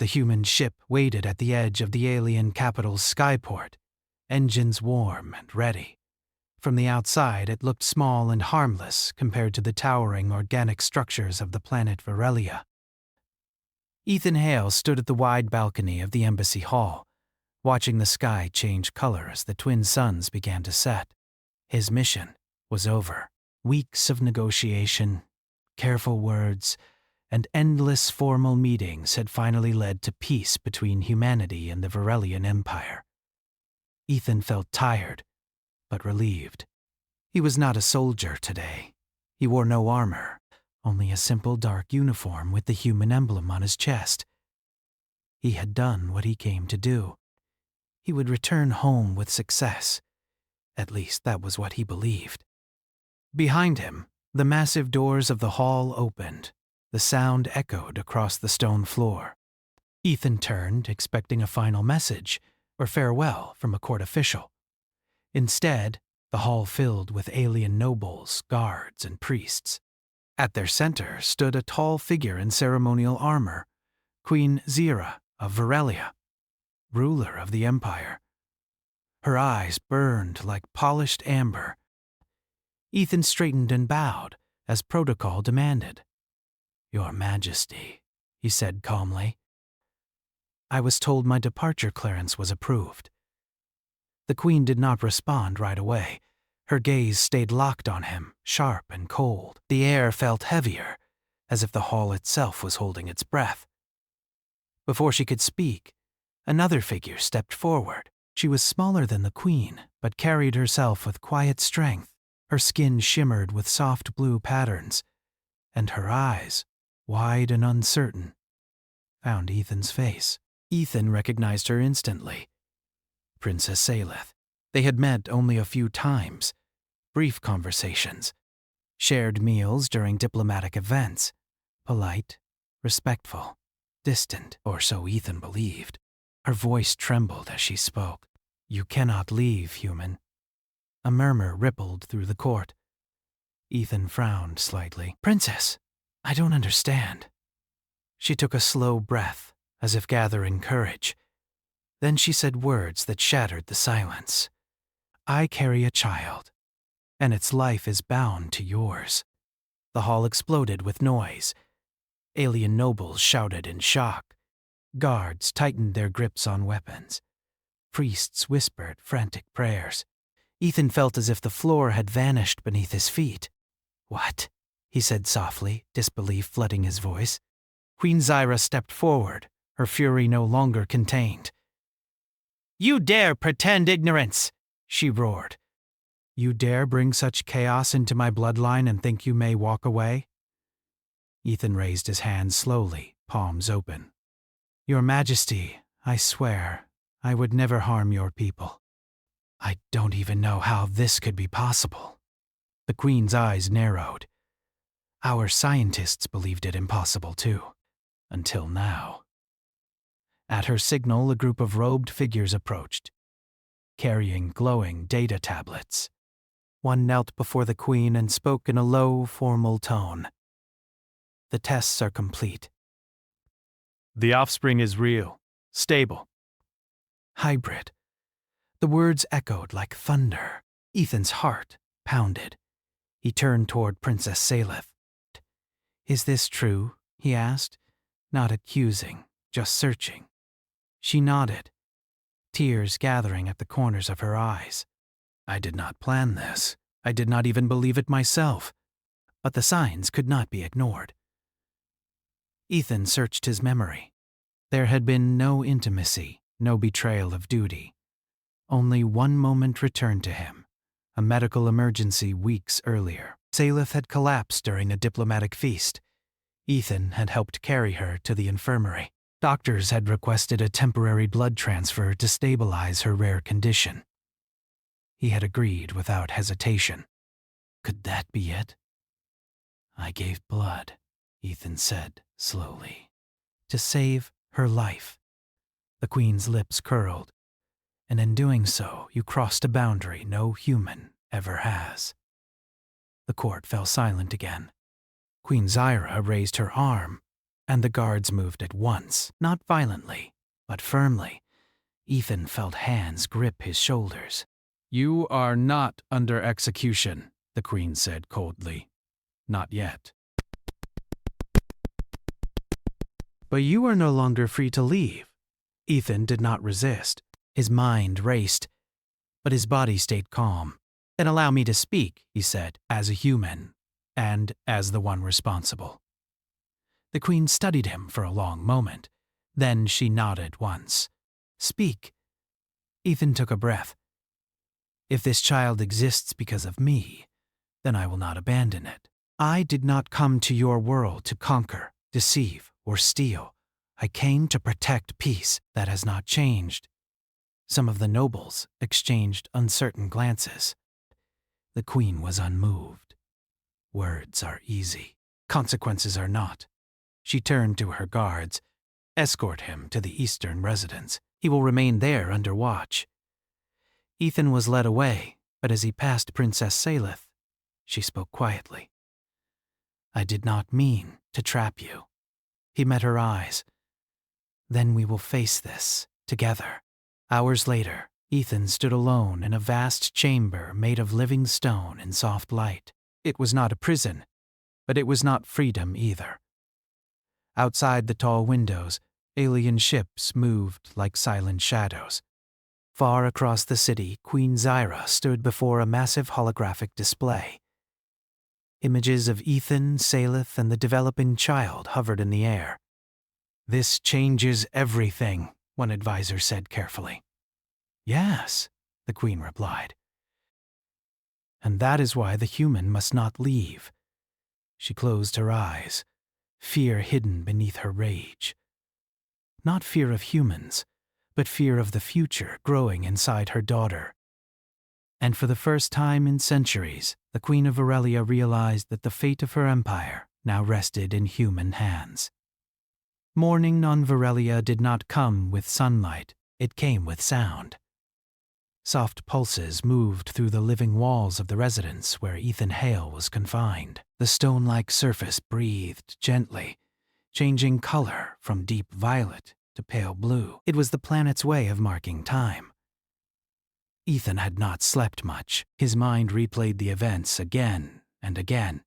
The human ship waited at the edge of the alien capital's skyport, engines warm and ready. From the outside, it looked small and harmless compared to the towering organic structures of the planet Varelia. Ethan Hale stood at the wide balcony of the embassy hall, watching the sky change color as the twin suns began to set. His mission was over. Weeks of negotiation, careful words, and endless formal meetings had finally led to peace between humanity and the Varelian Empire. Ethan felt tired, but relieved. He was not a soldier today. He wore no armor, only a simple dark uniform with the human emblem on his chest. He had done what he came to do. He would return home with success. At least that was what he believed. Behind him, the massive doors of the hall opened. The sound echoed across the stone floor. Ethan turned, expecting a final message or farewell from a court official. Instead, the hall filled with alien nobles, guards, and priests. At their center stood a tall figure in ceremonial armor, Queen Zira of Varelia, ruler of the empire. Her eyes burned like polished amber. Ethan straightened and bowed, as protocol demanded. "Your Majesty," he said calmly. "I was told my departure clearance was approved." The Queen did not respond right away. Her gaze stayed locked on him, sharp and cold. The air felt heavier, as if the hall itself was holding its breath. Before she could speak, another figure stepped forward. She was smaller than the Queen, but carried herself with quiet strength. Her skin shimmered with soft blue patterns, and her eyes, wide and uncertain, found Ethan's face. Ethan recognized her instantly. Princess Saleth. They had met only a few times, brief conversations, shared meals during diplomatic events, polite, respectful, distant, or so Ethan believed. Her voice trembled as she spoke. "You cannot leave, human." A murmur rippled through the court. Ethan frowned slightly. "Princess, I don't understand." She took a slow breath, as if gathering courage. Then she said words that shattered the silence. "I carry a child, and its life is bound to yours." The hall exploded with noise. Alien nobles shouted in shock. Guards tightened their grips on weapons. Priests whispered frantic prayers. Ethan felt as if the floor had vanished beneath his feet. "What?" he said softly, disbelief flooding his voice. Queen Zira stepped forward, her fury no longer contained. "You dare pretend ignorance!" she roared. "You dare bring such chaos into my bloodline and think you may walk away?" Ethan raised his hands slowly, palms open. "Your Majesty, I swear, I would never harm your people." "I don't even know how this could be possible." The Queen's eyes narrowed. "Our scientists believed it impossible too, until now." At her signal, a group of robed figures approached, carrying glowing data tablets. One knelt before the Queen and spoke in a low, formal tone. "The tests are complete. The offspring is real, stable, hybrid." The words echoed like thunder. Ethan's heart pounded. He turned toward Princess Saleth. "Is this true?" he asked, not accusing, just searching. She nodded, tears gathering at the corners of her eyes. "I did not plan this. I did not even believe it myself. But the signs could not be ignored." Ethan searched his memory. There had been no intimacy, no betrayal of duty. Only one moment returned to him, a medical emergency weeks earlier. Saleth had collapsed during a diplomatic feast. Ethan had helped carry her to the infirmary. Doctors had requested a temporary blood transfer to stabilize her rare condition. He had agreed without hesitation. Could that be it? "I gave blood," Ethan said slowly, "to save her life." The Queen's lips curled. "And in doing so, you crossed a boundary no human ever has." The court fell silent again. Queen Zira raised her arm, and the guards moved at once, not violently, but firmly. Ethan felt hands grip his shoulders. "You are not under execution," the Queen said coldly. "Not yet. But you are no longer free to leave." Ethan did not resist. His mind raced, but his body stayed calm. "Then allow me to speak," he said, "as a human, and as the one responsible." The Queen studied him for a long moment. Then she nodded once. "Speak." Ethan took a breath. "If this child exists because of me, then I will not abandon it. I did not come to your world to conquer, deceive, or steal. I came to protect peace. That has not changed." Some of the nobles exchanged uncertain glances. The Queen was unmoved. Words are easy. Consequences are not. She turned to her guards. "Escort him to the eastern residence. He will remain there under watch." Ethan was led away, but as he passed Princess Salith, she spoke quietly. "I did not mean to trap you." He met her eyes. "Then we will face this together." Hours later, Ethan stood alone in a vast chamber made of living stone in soft light. It was not a prison, but it was not freedom either. Outside the tall windows, alien ships moved like silent shadows. Far across the city, Queen Zyra stood before a massive holographic display. Images of Ethan, Salith, and the developing child hovered in the air. "This changes everything," one advisor said carefully. "Yes," the Queen replied. "And that is why the human must not leave." She closed her eyes, fear hidden beneath her rage. Not fear of humans, but fear of the future growing inside her daughter. And for the first time in centuries, the Queen of Aurelia realized that the fate of her empire now rested in human hands. Morning on Varelia did not come with sunlight, it came with sound. Soft pulses moved through the living walls of the residence where Ethan Hale was confined. The stone-like surface breathed gently, changing color from deep violet to pale blue. It was the planet's way of marking time. Ethan had not slept much. His mind replayed the events again and again.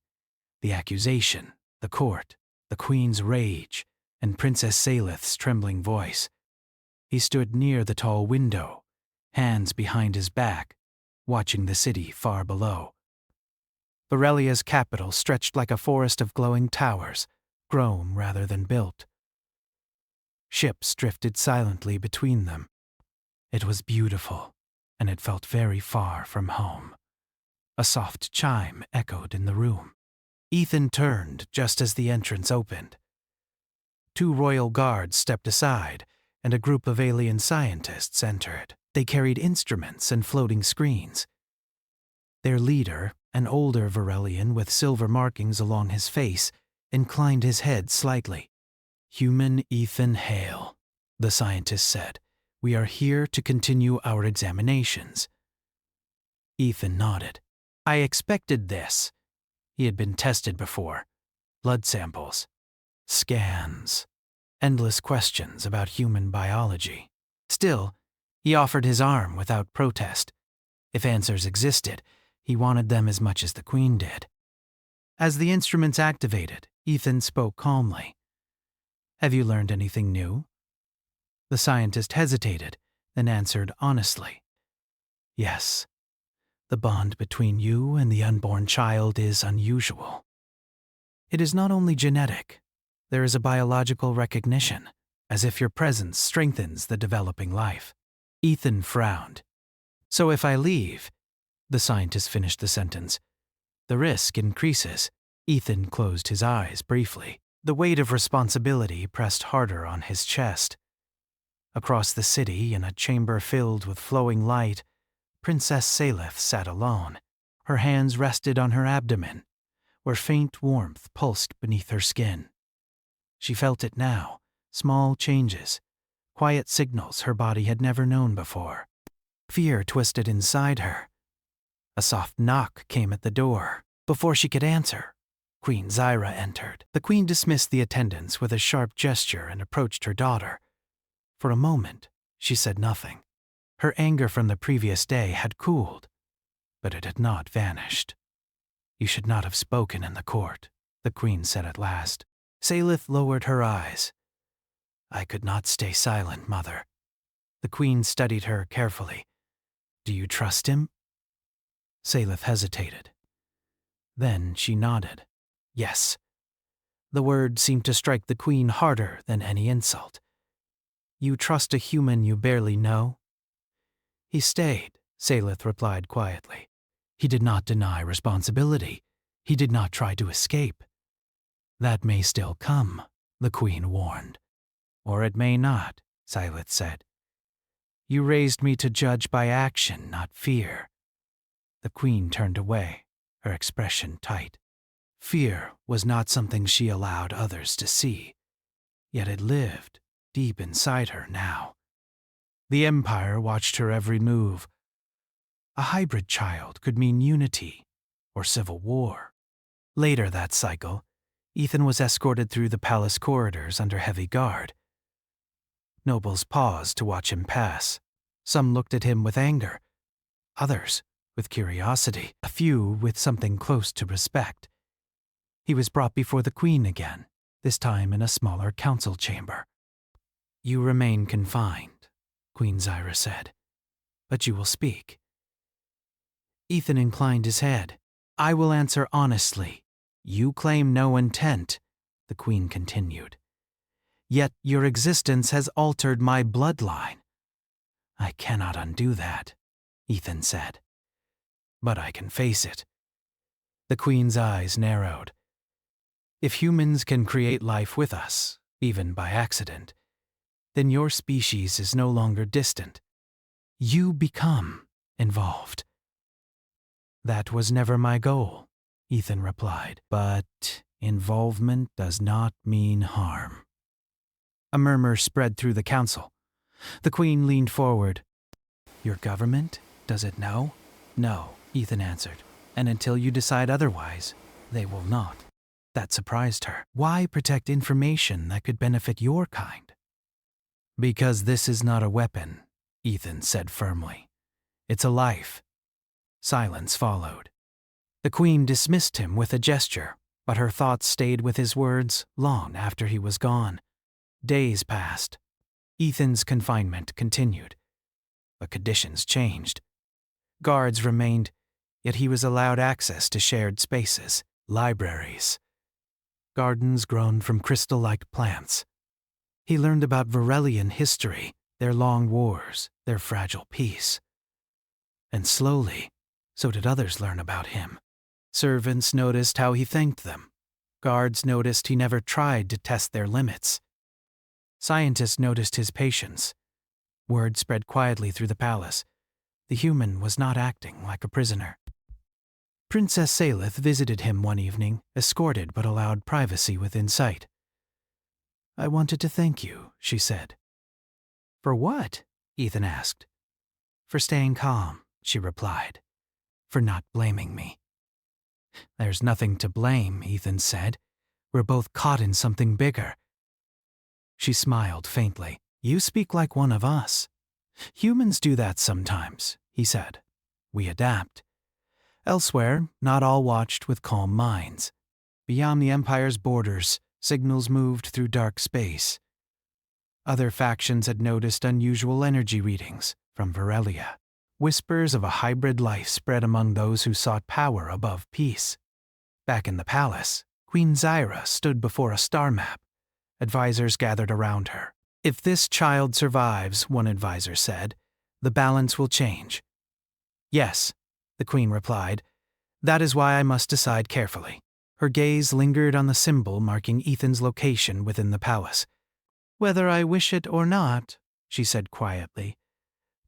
The accusation, the court, the Queen's rage, and Princess Salith's trembling voice. He stood near the tall window, hands behind his back, watching the city far below. Varelia's capital stretched like a forest of glowing towers, grown rather than built. Ships drifted silently between them. It was beautiful, and it felt very far from home. A soft chime echoed in the room. Ethan turned just as the entrance opened. Two royal guards stepped aside, and a group of alien scientists entered. They carried instruments and floating screens. Their leader, an older Varelian with silver markings along his face, inclined his head slightly. "Human Ethan Hale," the scientist said. "We are here to continue our examinations." Ethan nodded. "I expected this." He had been tested before. Blood samples. Scans. Endless questions about human biology. Still, he offered his arm without protest. If answers existed, he wanted them as much as the Queen did. As the instruments activated, Ethan spoke calmly. "Have you learned anything new?" The scientist hesitated, then answered honestly. "Yes. The bond between you and the unborn child is unusual. It is not only genetic. There is a biological recognition, as if your presence strengthens the developing life." Ethan frowned. "So if I leave," the scientist finished the sentence, "the risk increases." Ethan closed his eyes briefly. The weight of responsibility pressed harder on his chest. Across the city, in a chamber filled with flowing light, Princess Salith sat alone. Her hands rested on her abdomen, where faint warmth pulsed beneath her skin. She felt it now, small changes, quiet signals her body had never known before. Fear twisted inside her. A soft knock came at the door. Before she could answer, Queen Zyra entered. The queen dismissed the attendants with a sharp gesture and approached her daughter. For a moment, she said nothing. Her anger from the previous day had cooled, but it had not vanished. "You should not have spoken in the court," the queen said at last. Salith lowered her eyes. "I could not stay silent, mother." The queen studied her carefully. "Do you trust him?" Salith hesitated. Then she nodded. "Yes." The word seemed to strike the queen harder than any insult. "You trust a human you barely know?" "He stayed," Salith replied quietly. "He did not deny responsibility. He did not try to escape." "That may still come," the queen warned. "Or it may not," Salith said. "You raised me to judge by action, not fear." The queen turned away, her expression tight. Fear was not something she allowed others to see, yet it lived deep inside her now. The Empire watched her every move. A hybrid child could mean unity or civil war. Later that cycle, Ethan was escorted through the palace corridors under heavy guard. Nobles paused to watch him pass. Some looked at him with anger, others with curiosity, a few with something close to respect. He was brought before the queen again, this time in a smaller council chamber. "You remain confined," Queen Zyra said, "but you will speak." Ethan inclined his head. "I will answer honestly. You claim no intent," the queen continued. "Yet your existence has altered my bloodline." "I cannot undo that," Ethan said. "But I can face it." The queen's eyes narrowed. "If humans can create life with us, even by accident, then your species is no longer distant. You become involved." "That was never my goal," Ethan replied. "But involvement does not mean harm." A murmur spread through the council. The queen leaned forward. "Your government, does it know?" "No," Ethan answered. "And until you decide otherwise, they will not." That surprised her. "Why protect information that could benefit your kind?" "Because this is not a weapon," Ethan said firmly. "It's a life." Silence followed. The queen dismissed him with a gesture, but her thoughts stayed with his words long after he was gone. Days passed. Ethan's confinement continued. But conditions changed. Guards remained, yet he was allowed access to shared spaces, libraries, gardens grown from crystal-like plants. He learned about Varelian history, their long wars, their fragile peace. And slowly, so did others learn about him. Servants noticed how he thanked them. Guards noticed he never tried to test their limits. Scientists noticed his patience. Word spread quietly through the palace. The human was not acting like a prisoner. Princess Salith visited him one evening, escorted but allowed privacy within sight. "I wanted to thank you," she said. "For what?" Ethan asked. "For staying calm," she replied. "For not blaming me." "There's nothing to blame," Ethan said. "We're both caught in something bigger." She smiled faintly. "You speak like one of us." "Humans do that sometimes," he said. "We adapt." Elsewhere, not all watched with calm minds. Beyond the Empire's borders, signals moved through dark space. Other factions had noticed unusual energy readings from Varelia. Whispers of a hybrid life spread among those who sought power above peace. Back in the palace, Queen Zyra stood before a star map. Advisors gathered around her. "If this child survives," one advisor said, "the balance will change." "Yes," the queen replied. "That is why I must decide carefully." Her gaze lingered on the symbol marking Ethan's location within the palace. "Whether I wish it or not," she said quietly,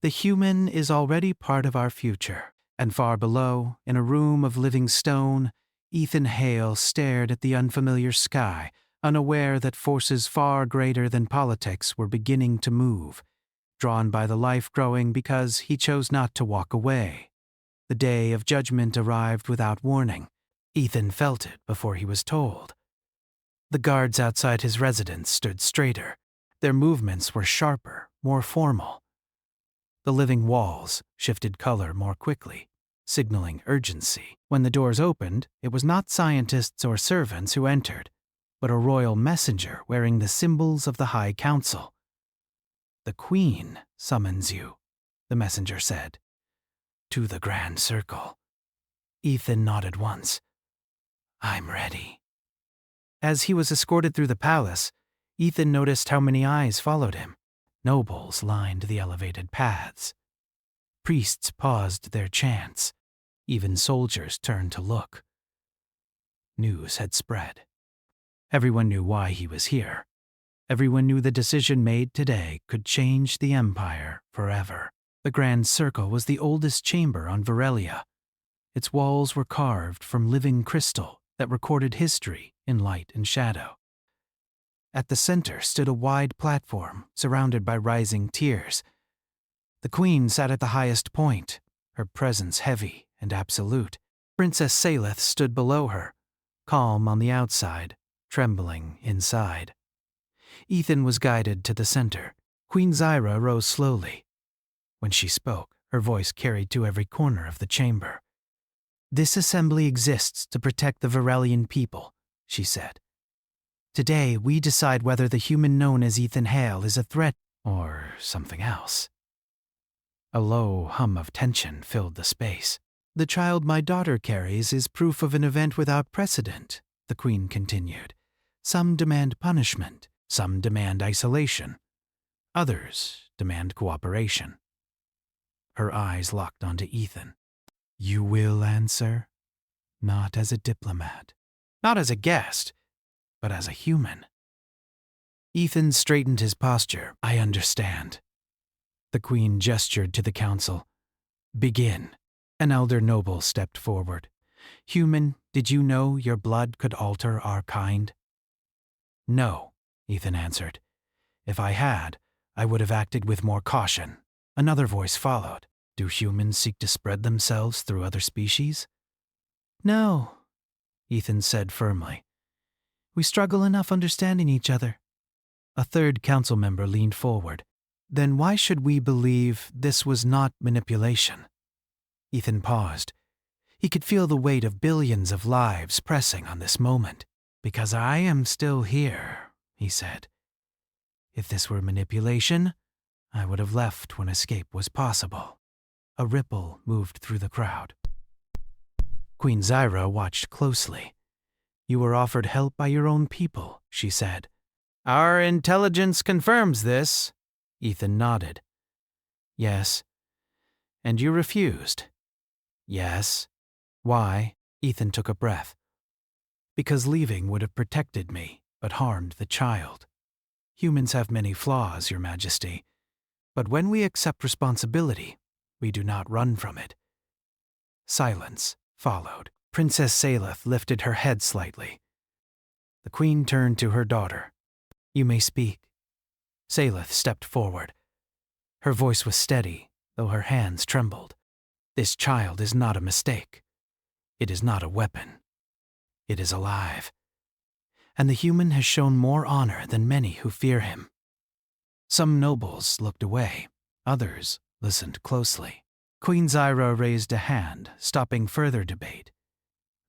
"the human is already part of our future." And far below, in a room of living stone, Ethan Hale stared at the unfamiliar sky, unaware that forces far greater than politics were beginning to move, drawn by the life growing because he chose not to walk away. The day of judgment arrived without warning. Ethan felt it before he was told. The guards outside his residence stood straighter. Their movements were sharper, more formal. The living walls shifted color more quickly, signaling urgency. When the doors opened, it was not scientists or servants who entered, but a royal messenger wearing the symbols of the High Council. "The Queen summons you," the messenger said. "To the Grand Circle." Ethan nodded once. "I'm ready." As he was escorted through the palace, Ethan noticed how many eyes followed him. Nobles lined the elevated paths. Priests paused their chants. Even soldiers turned to look. News had spread. Everyone knew why he was here. Everyone knew the decision made today could change the Empire forever. The Grand Circle was the oldest chamber on Varelia. Its walls were carved from living crystal that recorded history in light and shadow. At the center stood a wide platform surrounded by rising tiers. The Queen sat at the highest point, her presence heavy and absolute. Princess Saleth stood below her, calm on the outside, trembling inside. Ethan was guided to the center. Queen Zyra rose slowly. When she spoke, her voice carried to every corner of the chamber. "This assembly exists to protect the Varelian people," she said. "Today, we decide whether the human known as Ethan Hale is a threat or something else." A low hum of tension filled the space. "The child my daughter carries is proof of an event without precedent," the Queen continued. "Some demand punishment, some demand isolation. Others demand cooperation." Her eyes locked onto Ethan. "You will answer? Not as a diplomat, not as a guest, but as a human." Ethan straightened his posture. "I understand." The Queen gestured to the council. "Begin." An elder noble stepped forward. "Human, did you know your blood could alter our kind?" "No," Ethan answered. "If I had, I would have acted with more caution." Another voice followed. "Do humans seek to spread themselves through other species?" "No," Ethan said firmly. "We struggle enough understanding each other." A third council member leaned forward. "Then why should we believe this was not manipulation?" Ethan paused. He could feel the weight of billions of lives pressing on this moment. "Because I am still here," he said. "If this were manipulation, I would have left when escape was possible." A ripple moved through the crowd. Queen Zyra watched closely. "You were offered help by your own people," she said. "Our intelligence confirms this." Ethan nodded. "Yes." "And you refused?" "Yes." "Why?" Ethan took a breath. "Because leaving would have protected me, but harmed the child. Humans have many flaws, Your Majesty. But when we accept responsibility, we do not run from it." Silence followed. Princess Saleth lifted her head slightly. The Queen turned to her daughter. "You may speak." Saleth stepped forward. Her voice was steady, though her hands trembled. "This child is not a mistake. It is not a weapon. It is alive. And the human has shown more honor than many who fear him." Some nobles looked away. Others listened closely. Queen Zyra raised a hand, stopping further debate.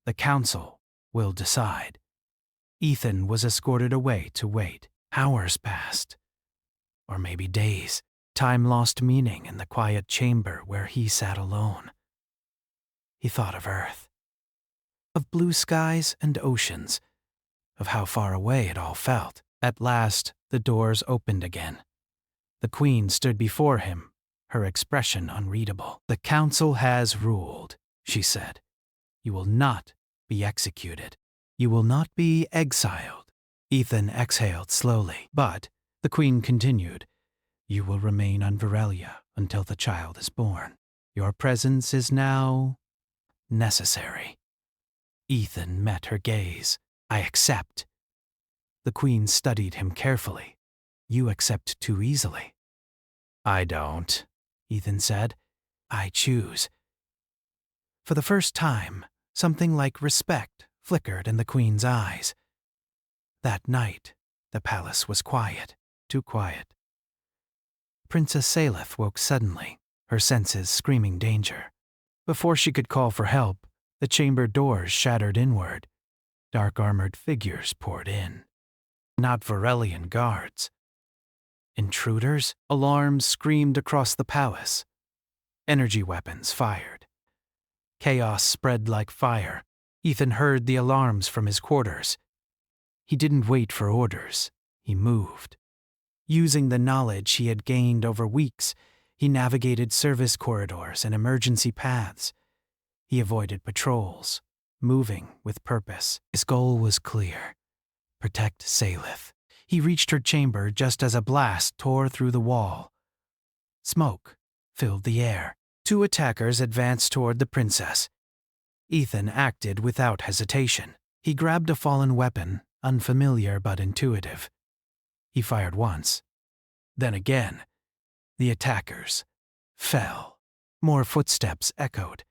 "The council will decide." Ethan was escorted away to wait. Hours passed. Or maybe days. Time lost meaning in the quiet chamber where he sat alone. He thought of Earth. Of blue skies and oceans. Of how far away it all felt. At last, the doors opened again. The Queen stood before him, her expression unreadable. "The council has ruled," she said. "You will not be executed. You will not be exiled." Ethan exhaled slowly. "But," the Queen continued, "you will remain on Varelia until the child is born. Your presence is now necessary." Ethan met her gaze. "I accept." The Queen studied him carefully. "You accept too easily." "I don't," Ethan said. "I choose." For the first time, Something like respect flickered in the queen's eyes. That night, the palace was quiet, too quiet. Princess Salith woke suddenly, her senses screaming danger. Before she could call for help, the chamber doors shattered inward. Dark-armored figures poured in. Not Varelian guards. Intruders? Alarms screamed across the palace. Energy weapons fired. Chaos spread like fire. Ethan heard the alarms from his quarters. He didn't wait for orders. He moved. Using the knowledge he had gained over weeks, he navigated service corridors and emergency paths. He avoided patrols, moving with purpose. His goal was clear: protect Salith. He reached her chamber just as a blast tore through the wall. Smoke filled the air. 2 attackers advanced toward the princess. Ethan acted without hesitation. He grabbed a fallen weapon, unfamiliar but intuitive. He fired once, then again. The attackers fell. More footsteps echoed.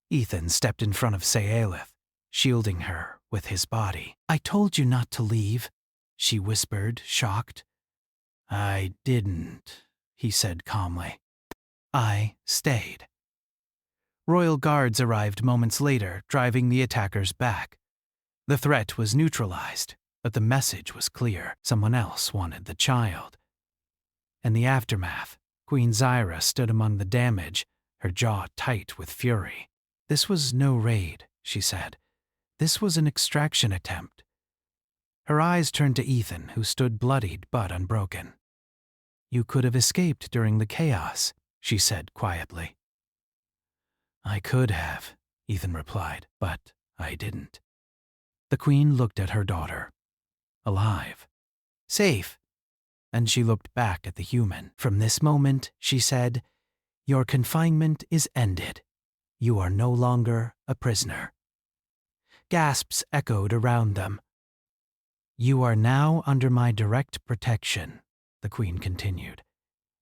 Ethan stepped in front of Salith, shielding her with his body. "I told you not to leave," she whispered, shocked. "I didn't," he said calmly. "I stayed." Royal guards arrived moments later, driving the attackers back. The threat was neutralized, but the message was clear. Someone else wanted the child. In the aftermath, Queen Zyra stood among the damage, her jaw tight with fury. "This was no raid," she said. "This was an extraction attempt." Her eyes turned to Ethan, who stood bloodied but unbroken. "You could have escaped during the chaos," she said quietly. "I could have," Ethan replied, "but I didn't." The queen looked at her daughter. Alive. Safe. And she looked back at the human. "From this moment," she said, "your confinement is ended. You are no longer a prisoner." Gasps echoed around them. "You are now under my direct protection," the queen continued,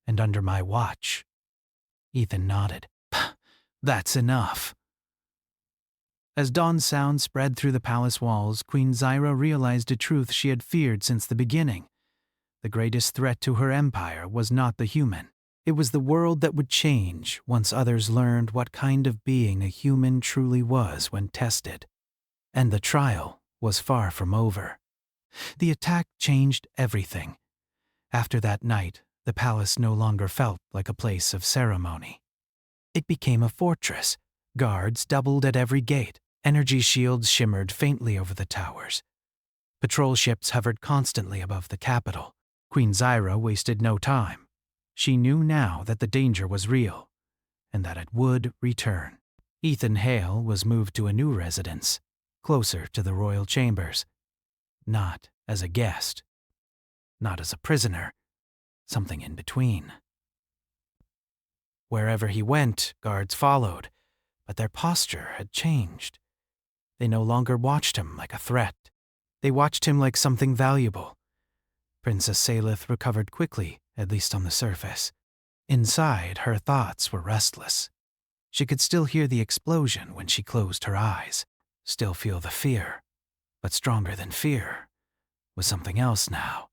"and under my watch." Ethan nodded. "That's enough." As dawn's sound spread through the palace walls, Queen Zyra realized a truth she had feared since the beginning. The greatest threat to her empire was not the human. It was the world that would change once others learned what kind of being a human truly was when tested. And the trial was far from over. The attack changed everything. After that night, the palace no longer felt like a place of ceremony. It became a fortress. Guards doubled at every gate. Energy shields shimmered faintly over the towers. Patrol ships hovered constantly above the capital. Queen Zyra wasted no time. She knew now that the danger was real, and that it would return. Ethan Hale was moved to a new residence, closer to the royal chambers. Not as a guest. Not as a prisoner. Something in between. Wherever he went, guards followed, but their posture had changed. They no longer watched him like a threat. They watched him like something valuable. Princess Salith recovered quickly, at least on the surface. Inside, her thoughts were restless. She could still hear the explosion when she closed her eyes, still feel the fear, but stronger than fear was something else now.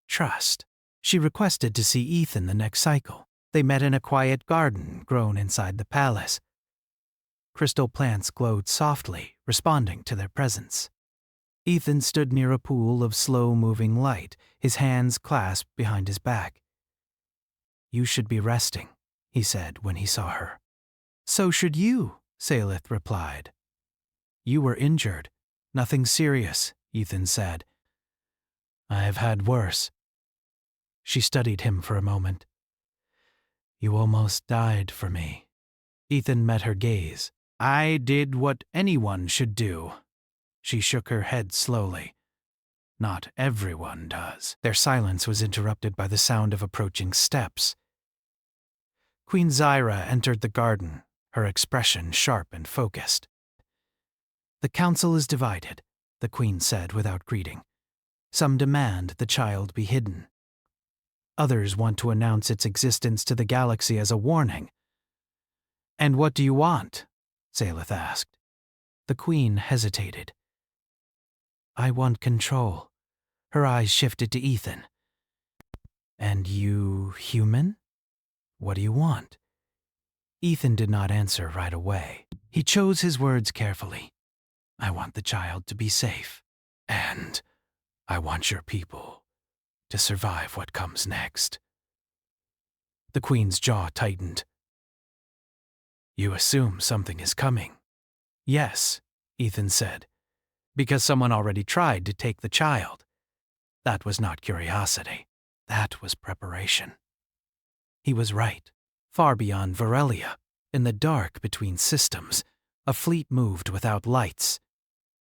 Trust. She requested to see Ethan the next cycle. They met in a quiet garden grown inside the palace. Crystal plants glowed softly, responding to their presence. Ethan stood near a pool of slow-moving light, his hands clasped behind his back. "You should be resting," he said when he saw her. "So should you," Salith replied. "You were injured. Nothing serious," Ethan said. "I have had worse." She studied him for a moment. "You almost died for me." Ethan met her gaze. "I did what anyone should do." She shook her head slowly. "Not everyone does." Their silence was interrupted by the sound of approaching steps. Queen Zyra entered the garden, her expression sharp and focused. "The council is divided," the queen said without greeting. "Some demand the child be hidden. Others want to announce its existence to the galaxy as a warning." "And what do you want?" Salith asked. The Queen hesitated. I want control. Her eyes shifted to Ethan. And you human? What do you want? Ethan did not answer right away. He chose his words carefully. I want the child to be safe. And I want your people to survive what comes next. The Queen's jaw tightened. You assume something is coming. Yes, Ethan said, because someone already tried to take the child. That was not curiosity. That was preparation. He was right. Far beyond Varelia, in the dark between systems, a fleet moved without lights.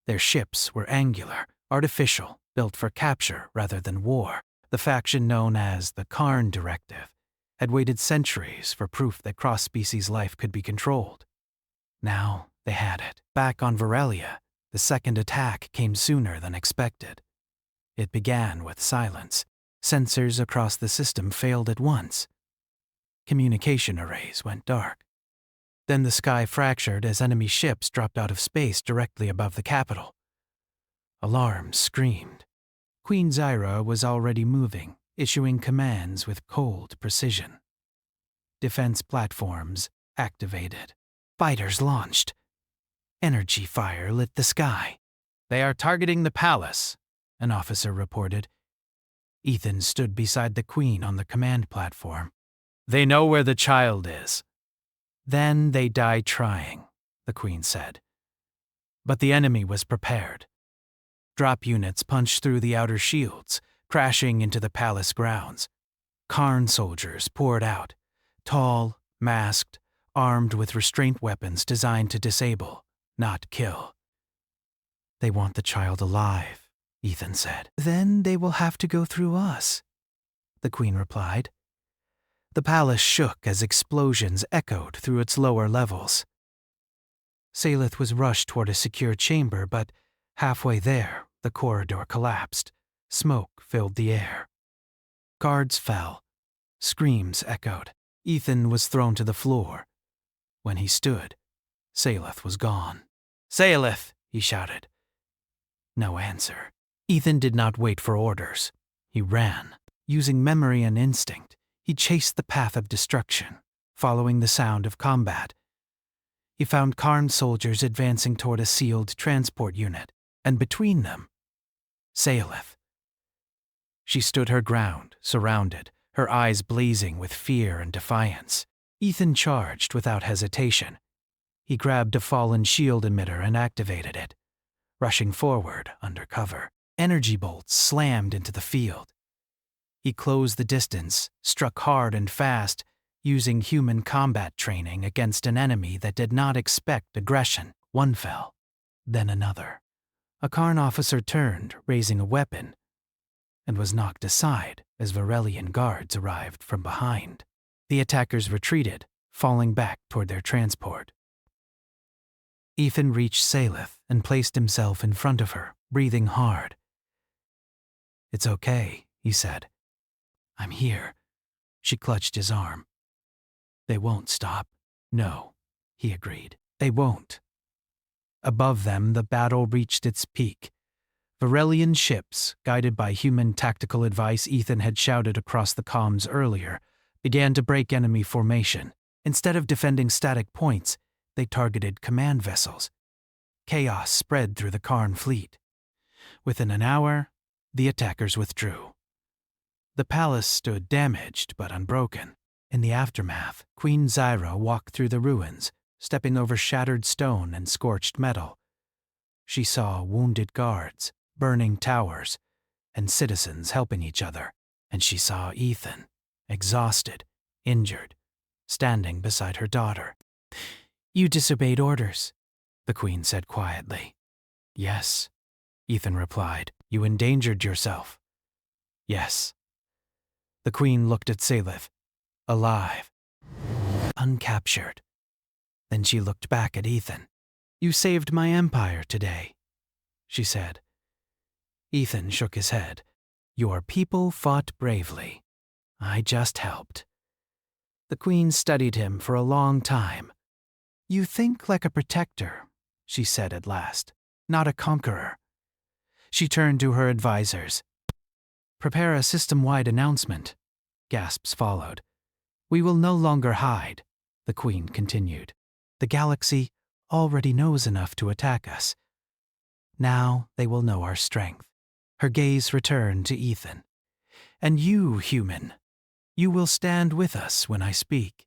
Their ships were angular, artificial, built for capture rather than war. The faction known as the Karn Directive had waited centuries for proof that cross-species life could be controlled. Now they had it. Back on Varelia, the second attack came sooner than expected. It began with silence. Sensors across the system failed at once. Communication arrays went dark. Then the sky fractured as enemy ships dropped out of space directly above the capital. Alarms screamed. Queen Zyra was already moving, issuing commands with cold precision. Defense platforms activated. Fighters launched. Energy fire lit the sky. They are targeting the palace, an officer reported. Ethan stood beside the Queen on the command platform. They know where the child is. Then they die trying, the Queen said. But the enemy was prepared. Drop units punched through the outer shields, crashing into the palace grounds. Karn soldiers poured out, tall, masked, armed with restraint weapons designed to disable, not kill. They want the child alive, Ethan said. Then they will have to go through us, the Queen replied. The palace shook as explosions echoed through its lower levels. Salith was rushed toward a secure chamber, but halfway there, the corridor collapsed. Smoke filled the air. Guards fell. Screams echoed. Ethan was thrown to the floor. When he stood, Salith was gone. Salith, he shouted. No answer. Ethan did not wait for orders. He ran. Using memory and instinct, he chased the path of destruction, following the sound of combat. He found Karn soldiers advancing toward a sealed transport unit, and between them, Salith. She stood her ground, surrounded, her eyes blazing with fear and defiance. Ethan charged without hesitation. He grabbed a fallen shield emitter and activated it. Rushing forward, under cover, energy bolts slammed into the field. He closed the distance, struck hard and fast, using human combat training against an enemy that did not expect aggression. One fell, then another. A Karn officer turned, raising a weapon, and was knocked aside as Varelian guards arrived from behind. The attackers retreated, falling back toward their transport. Ethan reached Salith and placed himself in front of her, breathing hard. It's okay, he said. I'm here. She clutched his arm. They won't stop. No, he agreed. They won't. Above them, the battle reached its peak. Varelian ships, guided by human tactical advice Ethan had shouted across the comms earlier, began to break enemy formation. Instead of defending static points, they targeted command vessels. Chaos spread through the Karn fleet. Within an hour, the attackers withdrew. The palace stood damaged but unbroken. In the aftermath, Queen Zyra walked through the ruins, stepping over shattered stone and scorched metal. She saw wounded guards, burning towers, and citizens helping each other. And she saw Ethan, exhausted, injured, standing beside her daughter. You disobeyed orders, the Queen said quietly. Yes, Ethan replied. You endangered yourself. Yes. The Queen looked at Salith, alive, uncaptured. Then she looked back at Ethan. You saved my empire today, she said. Ethan shook his head. Your people fought bravely. I just helped. The Queen studied him for a long time. You think like a protector, she said at last, not a conqueror. She turned to her advisors. Prepare a system-wide announcement. Gasps followed. We will no longer hide, the Queen continued. The galaxy already knows enough to attack us. Now they will know our strength. Her gaze returned to Ethan. And you, human, you will stand with us when I speak.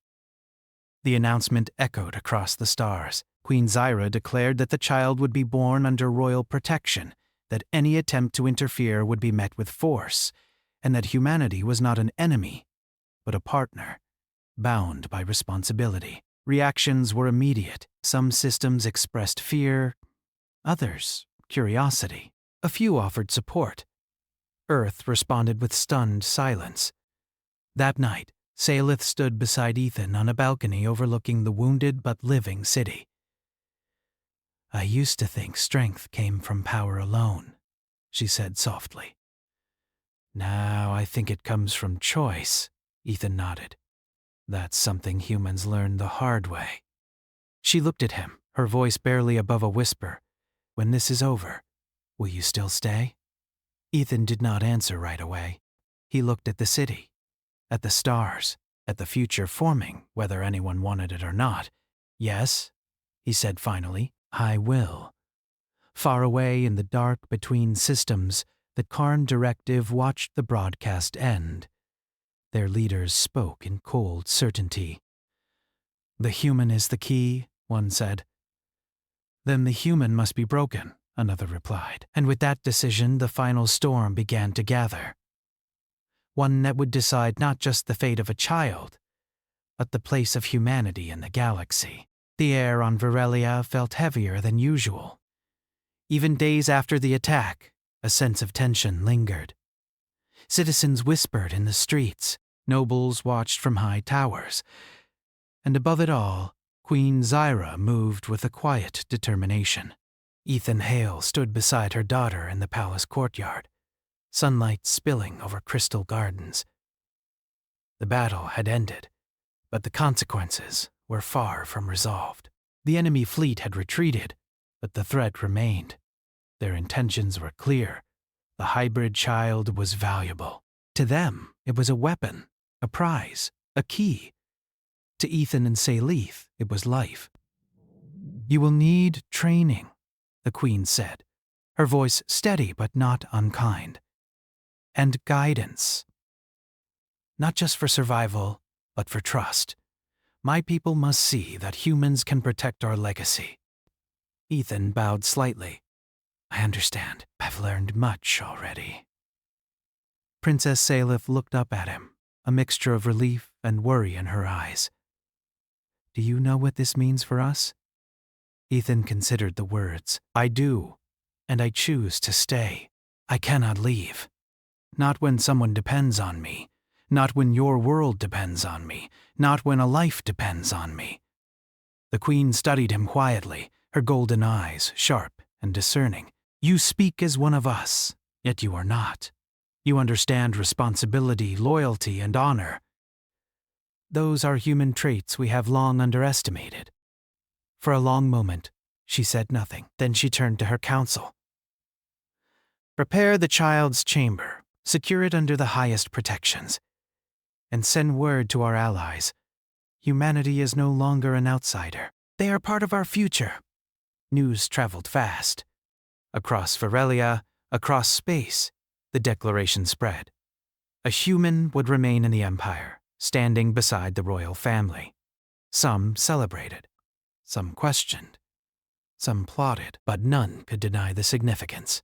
The announcement echoed across the stars. Queen Zyra declared that the child would be born under royal protection, that any attempt to interfere would be met with force, and that humanity was not an enemy, but a partner, bound by responsibility. Reactions were immediate. Some systems expressed fear, others curiosity. A few offered support. Earth responded with stunned silence. That night, Salith stood beside Ethan on a balcony overlooking the wounded but living city. I used to think strength came from power alone, she said softly. Now I think it comes from choice, Ethan nodded. That's something humans learn the hard way. She looked at him, her voice barely above a whisper. When this is over, will you still stay? Ethan did not answer right away. He looked at the city, at the stars, at the future forming, whether anyone wanted it or not. Yes, he said finally, I will. Far away in the dark between systems, the Karn Directive watched the broadcast end. Their leaders spoke in cold certainty. The human is the key, one said. Then the human must be broken, another replied. And with that decision, the final storm began to gather. One that would decide not just the fate of a child, but the place of humanity in the galaxy. The air on Virelia felt heavier than usual. Even days after the attack, a sense of tension lingered. Citizens whispered in the streets, nobles watched from high towers, and above it all, Queen Zyra moved with a quiet determination. Ethan Hale stood beside her daughter in the palace courtyard, sunlight spilling over crystal gardens. The battle had ended, but the consequences were far from resolved. The enemy fleet had retreated, but the threat remained. Their intentions were clear. The hybrid child was valuable. To them, it was a weapon, a prize, a key. To Ethan and Salith, it was life. You will need training, the Queen said, her voice steady but not unkind. And guidance. Not just for survival, but for trust. My people must see that humans can protect our legacy. Ethan bowed slightly. I understand. I've learned much already. Princess Salith looked up at him, a mixture of relief and worry in her eyes. Do you know what this means for us? Ethan considered the words. I do, and I choose to stay. I cannot leave. Not when someone depends on me. Not when your world depends on me. Not when a life depends on me. The Queen studied him quietly, her golden eyes sharp and discerning. You speak as one of us, yet you are not. You understand responsibility, loyalty, and honor. Those are human traits we have long underestimated. For a long moment, she said nothing. Then she turned to her council. Prepare the child's chamber, secure it under the highest protections, and send word to our allies. Humanity is no longer an outsider. They are part of our future. News traveled fast. Across Virelia, across space, the declaration spread. A human would remain in the Empire, standing beside the royal family. Some celebrated. Some questioned. Some plotted, but none could deny the significance.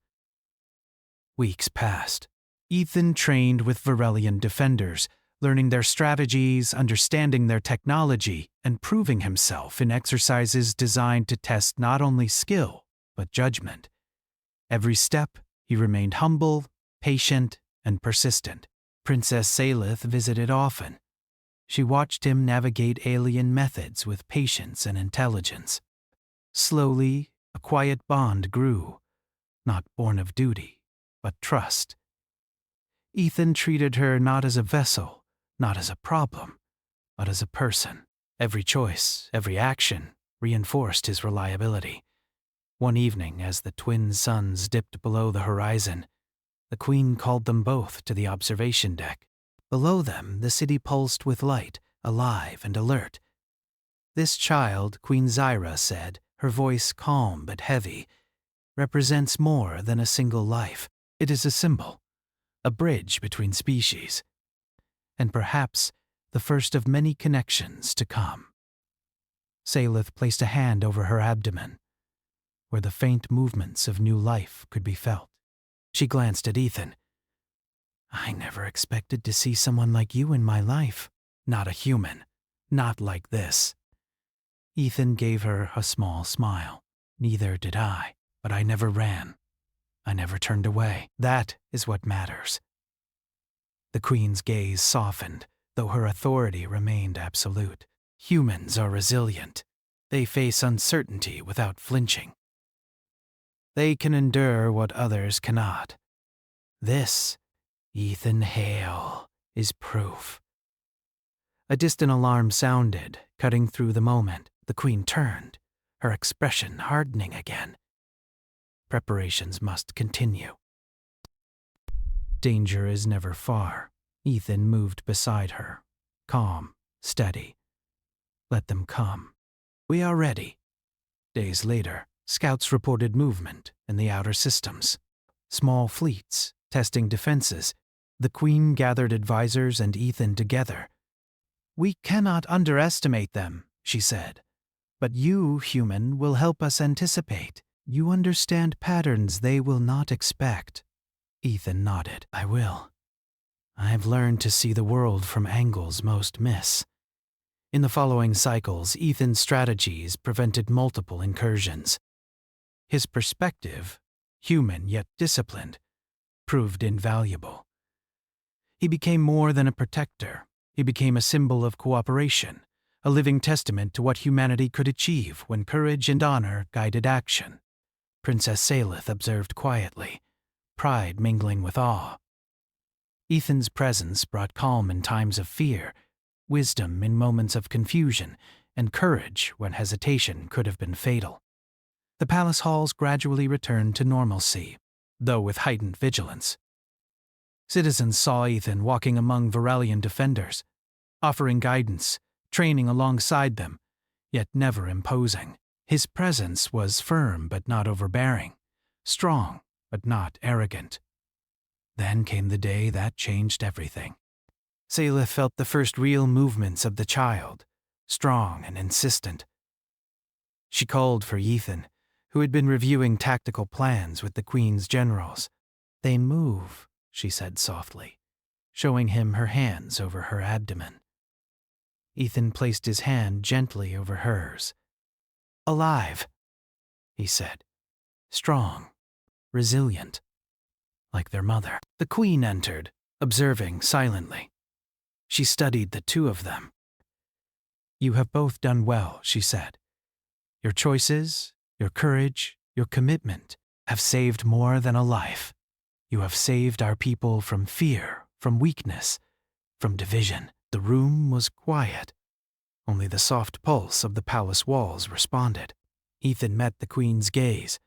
Weeks passed. Ethan trained with Virelian defenders, learning their strategies, understanding their technology, and proving himself in exercises designed to test not only skill, but judgment. Every step, he remained humble, patient, and persistent. Princess Salith visited often. She watched him navigate alien methods with patience and intelligence. Slowly, a quiet bond grew, not born of duty, but trust. Ethan treated her not as a vessel, not as a problem, but as a person. Every choice, every action, reinforced his reliability. One evening, as the twin suns dipped below the horizon, the Queen called them both to the observation deck. Below them, the city pulsed with light, alive and alert. This child, Queen Zyra said, her voice calm but heavy, represents more than a single life. It is a symbol, a bridge between species, and perhaps the first of many connections to come. Salith placed a hand over her abdomen, where the faint movements of new life could be felt. She glanced at Ethan. I never expected to see someone like you in my life. Not a human. Not like this. Ethan gave her a small smile. Neither did I, but I never ran. I never turned away. That is what matters. The Queen's gaze softened, though her authority remained absolute. Humans are resilient. They face uncertainty without flinching. They can endure what others cannot. This, Ethan Hale, is proof. A distant alarm sounded, cutting through the moment. The Queen turned, her expression hardening again. Preparations must continue. Danger is never far. Ethan moved beside her, calm, steady. Let them come. We are ready. Days later, scouts reported movement in the outer systems. Small fleets, testing defenses. The Queen gathered advisors and Ethan together. We cannot underestimate them, she said. But you, human, will help us anticipate. You understand patterns they will not expect. Ethan nodded. I will. I have learned to see the world from angles most miss. In the following cycles, Ethan's strategies prevented multiple incursions. His perspective, human yet disciplined, proved invaluable. He became more than a protector. He became a symbol of cooperation, a living testament to what humanity could achieve when courage and honor guided action. Princess Salith observed quietly, pride mingling with awe. Ethan's presence brought calm in times of fear, wisdom in moments of confusion, and courage when hesitation could have been fatal. The palace halls gradually returned to normalcy, though with heightened vigilance. Citizens saw Ethan walking among Varelian defenders, offering guidance, training alongside them, yet never imposing. His presence was firm but not overbearing, strong but not arrogant. Then came the day that changed everything. Salith felt the first real movements of the child, strong and insistent. She called for Ethan, who had been reviewing tactical plans with the Queen's generals. They move, she said softly, showing him her hands over her abdomen. Ethan placed his hand gently over hers. Alive, he said, strong, resilient, like their mother. The Queen entered, observing silently. She studied the two of them. You have both done well, she said. Your choices, your courage, your commitment have saved more than a life. You have saved our people from fear, from weakness, from division. The room was quiet. Only the soft pulse of the palace walls responded. Ethan met the Queen's gaze.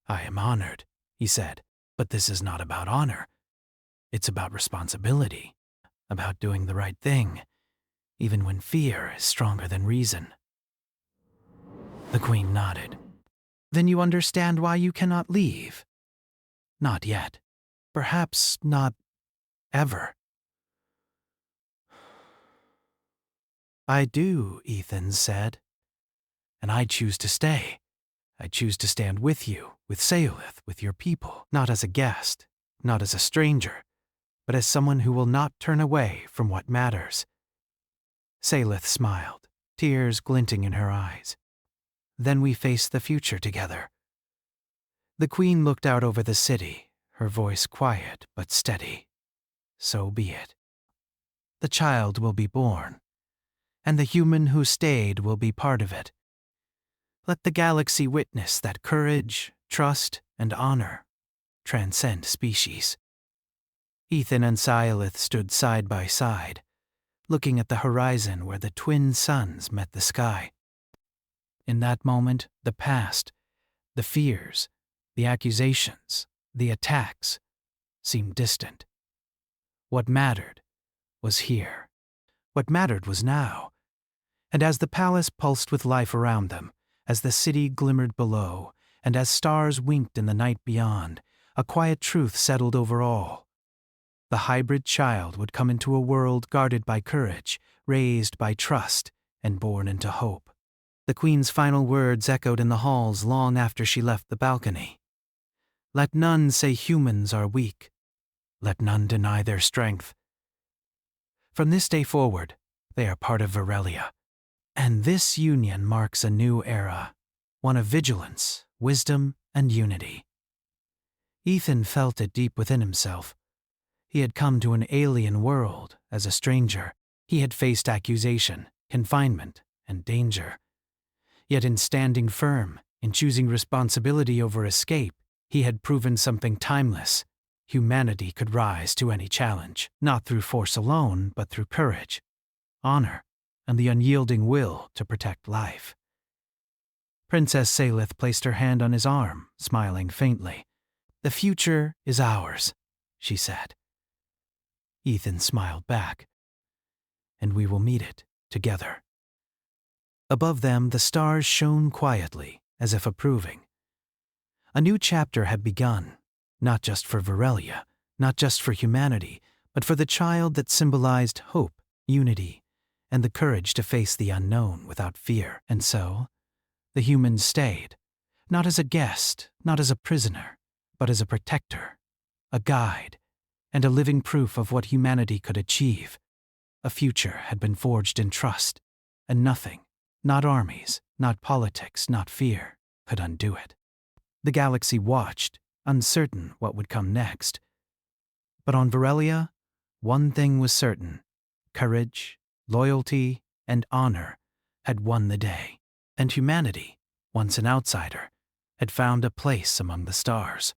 I am honored, he said, but this is not about honor. It's about responsibility, about doing the right thing, even when fear is stronger than reason. The Queen nodded. Then you understand why you cannot leave? Not yet. Perhaps not ever. I do, Ethan said. And I choose to stay. I choose to stand with you, with Salith, with your people, not as a guest, not as a stranger, but as someone who will not turn away from what matters. Salith smiled, tears glinting in her eyes. Then we face the future together. The Queen looked out over the city, her voice quiet but steady. So be it. The child will be born, and the human who stayed will be part of it. Let the galaxy witness that courage, trust, and honor transcend species. Ethan and Salith stood side by side, looking at the horizon where the twin suns met the sky. In that moment, the past, the fears, the accusations, the attacks seemed distant. What mattered was here. What mattered was now. And as the palace pulsed with life around them, as the city glimmered below, and as stars winked in the night beyond, a quiet truth settled over all. The hybrid child would come into a world guarded by courage, raised by trust, and born into hope. The Queen's final words echoed in the halls long after she left the balcony. Let none say humans are weak. Let none deny their strength. From this day forward, they are part of Varelia. And this union marks a new era, one of vigilance, wisdom, and unity. Ethan felt it deep within himself. He had come to an alien world as a stranger. He had faced accusation, confinement, and danger. Yet in standing firm, in choosing responsibility over escape, he had proven something timeless. Humanity could rise to any challenge, not through force alone, but through courage, honor, and the unyielding will to protect life. Princess Salith placed her hand on his arm, smiling faintly. "The future is ours," she said. Ethan smiled back. "And we will meet it together." Above them, the stars shone quietly, as if approving. A new chapter had begun, not just for Varelia, not just for humanity, but for the child that symbolized hope, unity, and the courage to face the unknown without fear. And so, the humans stayed, not as a guest, not as a prisoner, but as a protector, a guide, and a living proof of what humanity could achieve. A future had been forged in trust, and nothing, not armies, not politics, not fear, could undo it. The galaxy watched, uncertain what would come next. But on Varelia, one thing was certain: courage, loyalty, and honor had won the day, and humanity, once an outsider, had found a place among the stars.